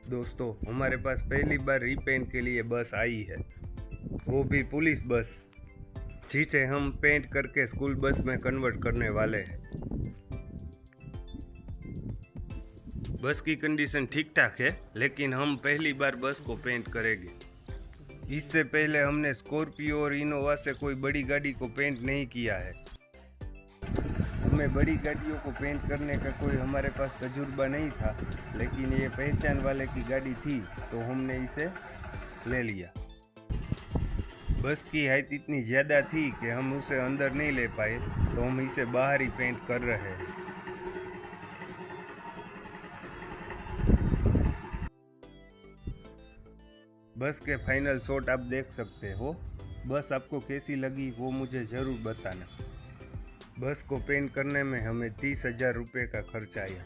दोस्तों, हमारे पास पहली बार रीपेंट के लिए बस आई है, वो भी पुलिस बस, जिसे हम पेंट करके स्कूल बस में कन्वर्ट करने वाले हैं। बस की कंडीशन ठीक ठाक है, लेकिन हम पहली बार बस को पेंट करेंगे। इससे पहले हमने स्कॉर्पियो और इनोवा से कोई बड़ी गाड़ी को पेंट नहीं किया है। हमें बड़ी गाड़ियों को पेंट करने का कोई हमारे पास तजुर्बा नहीं था, लेकिन ये पहचान वाले की गाड़ी थी तो हमने इसे ले लिया। बस की हाइट इतनी ज़्यादा थी कि हम उसे अंदर नहीं ले पाए, तो हम इसे बाहर ही पेंट कर रहे हैं। बस के फाइनल शॉट आप देख सकते हो। बस आपको कैसी लगी वो मुझे ज़रूर बताना। बस को पेंट करने में हमें 30,000 रुपये का खर्च आया।